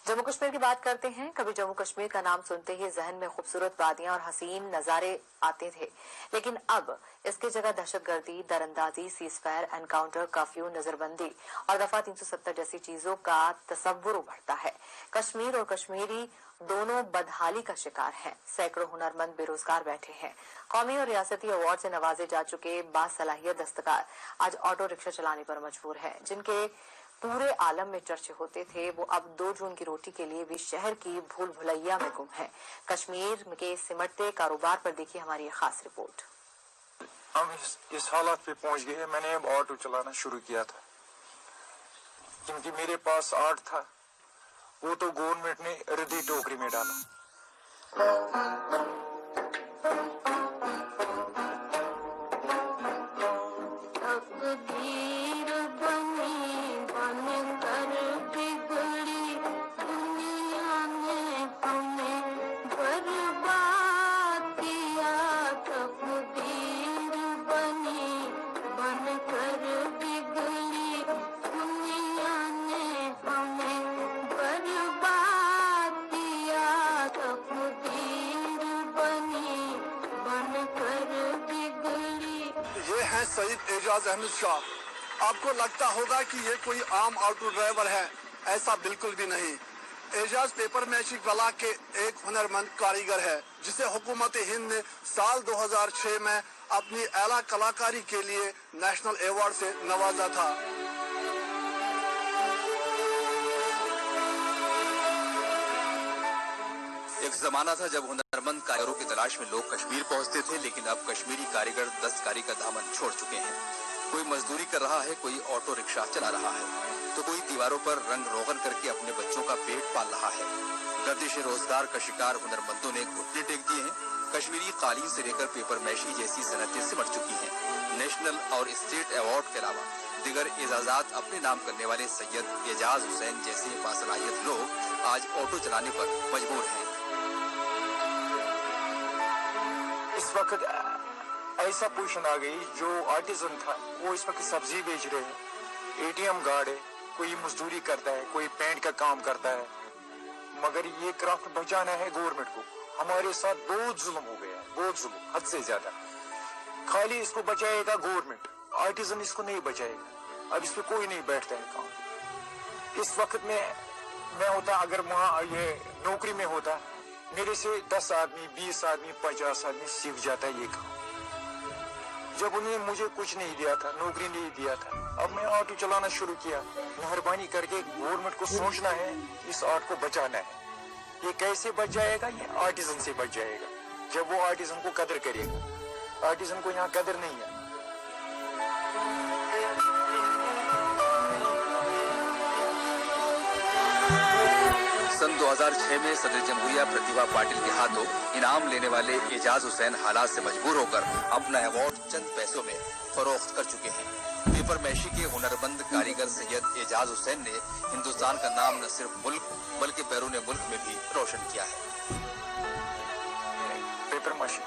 जम्मू कश्मीर की बात करते हैं। कभी जम्मू कश्मीर का नाम सुनते ही जहन में खूबसूरत वादियां और हसीन नजारे आते थे, लेकिन अब इसकी जगह दहशतगर्दी, दरअंदाजी, सीजफायर, एनकाउंटर, कर्फ्यू, नजरबंदी और दफा 370 जैसी चीजों का तस्वुर उभरता है। कश्मीर और कश्मीरी दोनों बदहाली का शिकार हैं। सैकड़ों हुनरमंद बेरोजगार बैठे हैं। कौमी और रियासती अवार्ड से नवाजे जा चुके बासलाहियत दस्तकार आज ऑटो रिक्शा चलाने पर मजबूर हैं। जिनके पूरे आलम में चर्चे होते थे, वो अब 2 जून की रोटी के लिए भी शहर की भूल भुलैया में गुम है। कश्मीर के सिमटते कारोबार पर देखिए हमारी खास रिपोर्ट। हम इस हालत पे पहुंच गए। मैंने अब ऑटो चलाना शुरू किया था क्योंकि मेरे पास आर्ट था, वो तो गवर्नमेंट ने रद्दी टोकरी में डाला। सईद एजाज अहमद शाह। आपको लगता होगा कि ये कोई आम ऑटो ड्राइवर है, ऐसा बिल्कुल भी नहीं। एजाज पेपर मैचिंग कला के एक हुनरमंद कारीगर है जिसे हुकूमत हिंद ने साल 2006 में अपनी आला कलाकारी के लिए नेशनल अवार्ड से नवाजा था। एक जमाना था जब हुनरमंद कारीगरों की तलाश में लोग कश्मीर पहुंचते थे, लेकिन अब कश्मीरी कारीगर दस्तकारी का दामन छोड़ चुके हैं। कोई मजदूरी कर रहा है, कोई ऑटो रिक्शा चला रहा है, तो कोई दीवारों पर रंग रोगन करके अपने बच्चों का पेट पाल रहा है। गर्दिश रोजगार का शिकार हुनरमंदों ने घुटने टेक दिए हैं। कश्मीरी कालीन से लेकर पेपर मैशी जैसी सनतें सिमट चुकी हैं। नेशनल और स्टेट अवार्ड के अलावा दिगर एजाजात अपने नाम करने वाले सैयद एजाज हुसैन जैसे बासलाहियत लोग आज ऑटो चलाने पर मजबूर हैं। इस वक्त ऐसा पोजीशन आ गई, जो आर्टिजन था वो इस वक्त सब्जी बेच रहे हैं, एटीएम गार्ड है, कोई मजदूरी करता है, कोई पेंट का काम करता है, मगर ये क्राफ्ट बचाना है गवर्नमेंट को। हमारे साथ बहुत जुल्म हो गया है, बहुत जुल्म, हद से ज्यादा। खाली इसको बचाएगा गवर्नमेंट, आर्टिजन इसको नहीं बचाएगा। अब इस पे कोई नहीं बैठता है काम। इस वक्त में मैं होता, अगर वहाँ ये नौकरी में होता, मेरे से 10 आदमी, 20 आदमी, 50 आदमी सीख जाता है ये काम। जब उन्हें मुझे कुछ नहीं दिया था, नौकरी नहीं दिया था, अब मैं ऑटो चलाना शुरू किया। मेहरबानी करके गवर्नमेंट को सोचना है, इस आर्ट को बचाना है। ये कैसे बच जाएगा? ये आर्टिजन से बच जाएगा, जब वो आर्टिजन को कदर करेगा। आर्टिजन को यहाँ कदर नहीं है। सन 2006 में सदर जमहूरिया प्रतिभा पाटिल के हाथों इनाम लेने वाले एजाज हुसैन हालात से मजबूर होकर अपना अवार्ड चंद पैसों में फरोख्त कर चुके हैं। पेपर मैशी के हुनरमंद कारीगर सैयद एजाज हुसैन ने हिंदुस्तान का नाम न सिर्फ मुल्क बल्कि बैरून मुल्क में भी रोशन किया है। पेपर मैशी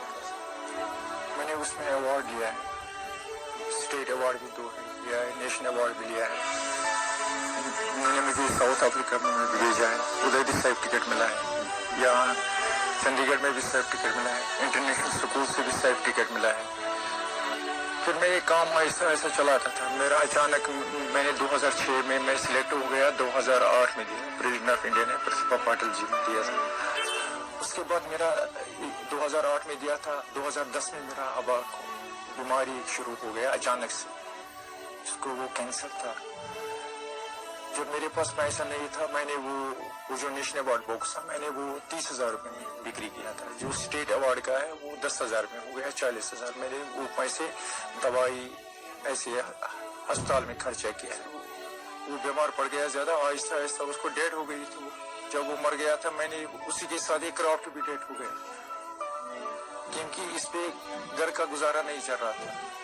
मैंने उसमें अवार्ड लिया है, स्टेट अवार्ड भी 2 लिया है, नेशनल अवार्ड भी लिया है। उन्होंने मुझे साउथ अफ्रीका में भी भेजा है, उधर भी सर्टिफिकेट टिकट मिला है। यहाँ चंडीगढ़ में भी सर्टिफिकेट टिकट मिला है, इंटरनेशनल स्कूल से भी सर्टिफिकेट टिकट मिला है। फिर मैं ये काम ऐसा चलाता था। मेरा अचानक मैंने 2006 में मैं सिलेक्ट हो गया, 2008 में दिया, प्रेसिडेंट ऑफ इंडिया ने प्रतिभा पाटिल जी ने दिया था। उसके बाद मेरा 2008 में दिया था, 2010 में मेरा अबा को बीमारी शुरू हो गया अचानक से, उसको वो कैंसर था। जब मेरे पास पैसा नहीं था, मैंने वो जो नेशनल अवार्ड बॉक्स था, मैंने वो 30,000 रुपये में बिक्री किया था। जो स्टेट अवार्ड का है वो 10,000 में हो गया, 40,000। मैंने वो पैसे दवाई ऐसे अस्पताल में खर्चा किया। वो बीमार पड़ गया ज्यादा, आहिस्ता आहिस्ता उसको डेथ हो गई थी। जब वो मर गया था, मैंने उसी के साथ एक क्राफ्ट भी डेथ हो गया, क्योंकि इस पे घर का गुजारा नहीं चल रहा था।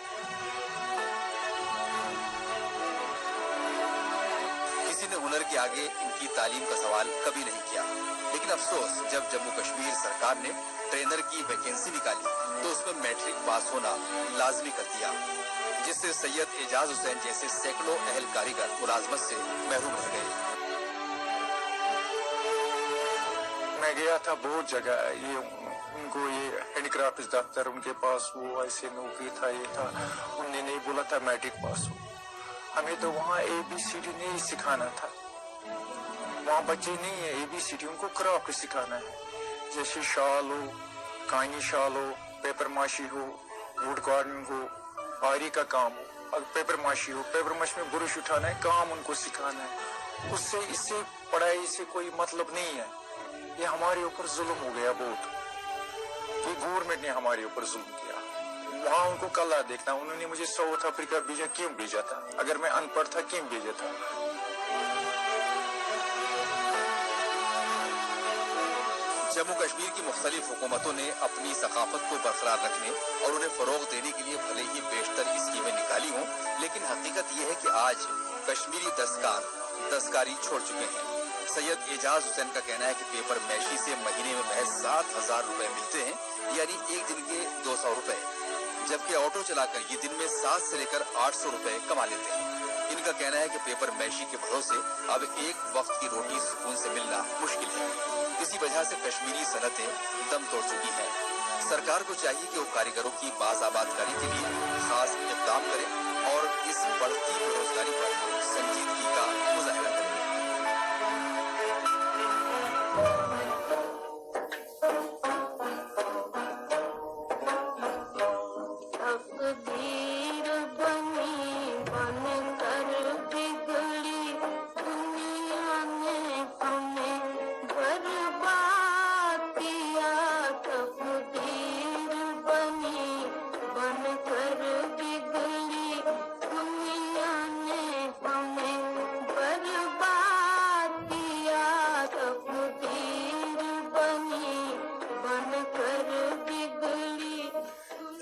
हुनर के आगे इनकी तालीम का सवाल कभी नहीं किया, लेकिन अफसोस जब जम्मू कश्मीर सरकार ने ट्रेनर की वैकेंसी निकाली तो उसमें मैट्रिक पास होना लाजमी कर दिया, जिससे सैयद एजाज हुसैन जैसे सैकड़ों अहल कारीगर मुलाजमत से महरूम रह गए। मैं गया था बहुत जगह, ये उनको ये हैंडीक्राफ्ट दफ्तर उनके पास वो ऐसे नौकरी था, ये था, उनने नहीं बोला था मैट्रिक पास हो। हमें तो वहाँ ABCD नहीं सिखाना था, वहाँ बच्चे नहीं है ABCD, उनको क्राफ्ट सिखाना है, जैसे शाल हो, कानी शाल हो, पेपर माशी हो, वुड कार्विंग हो, आरी का काम हो, अगर पेपर माशी हो, पेपर माशी में ब्रश उठाना है, काम उनको सिखाना है। उससे इससे पढ़ाई से कोई मतलब नहीं है। ये हमारे ऊपर जुल्म हो गया बहुत, ये गवर्नमेंट ने हमारे ऊपर जुल्म किया। वहाँ उनको कला देखना, उन्होंने मुझे साउथ अफ्रीका भेजा, क्यों भेजा था? अगर मैं अनपढ़ था क्यों भेजा था? जम्मू कश्मीर की मुख्तलिफ हुकूमतों ने अपनी सकाफत को बरकरार रखने और उन्हें फरोग देने के लिए भले ही बेशतर स्कीमें निकाली हों, लेकिन हकीकत यह है कि आज कश्मीरी दस्तकार दस्तकारी छोड़ चुके हैं। सैयद एजाज हुसैन का कहना है कि पेपर मैशी से महीने में महज 7,000 रुपए मिलते हैं, यानी एक दिन के 200 रुपए, जबकि ऑटो चलाकर ये दिन में 7 से लेकर 800 रुपए कमा लेते हैं। इनका कहना है कि पेपर मैशी के भरोसे अब एक वक्त की रोटी सुकून से मिलना मुश्किल है। इसी वजह से कश्मीरी सनतें दम तोड़ चुकी हैं। सरकार को चाहिए कि वो कारीगरों की बाज़ाबादकारी के लिए खास इक़दाम करें और इस बढ़ती बेरोजगारी पर संजीदगी का मुजाहिरा करें।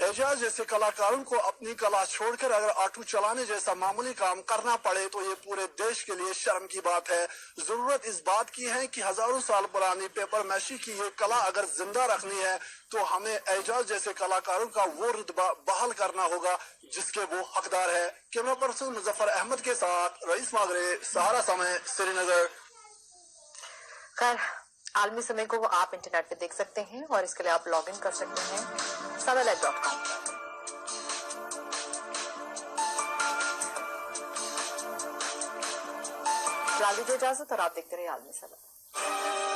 एजाज जैसे कलाकारों को अपनी कला छोड़कर अगर ऑटो चलाने जैसा मामूली काम करना पड़े तो ये पूरे देश के लिए शर्म की बात है। जरूरत इस बात की है कि हजारों साल पुरानी पेपर मैशी की ये कला अगर जिंदा रखनी है तो हमें एजाज जैसे कलाकारों का वो रुतबा बहाल करना होगा जिसके वो हकदार है। कैमरा पर्सन मुजफ्फर अहमद के साथ रईस मागरे, सहारा समय, श्रीनगर। खैर, आलमी समय को आप इंटरनेट पे देख सकते हैं और इसके लिए आप लॉग इन कर सकते हैं samaylive.com। फिलहाल दीजिए इजाजत और आप देखते रहिए आलमी समय।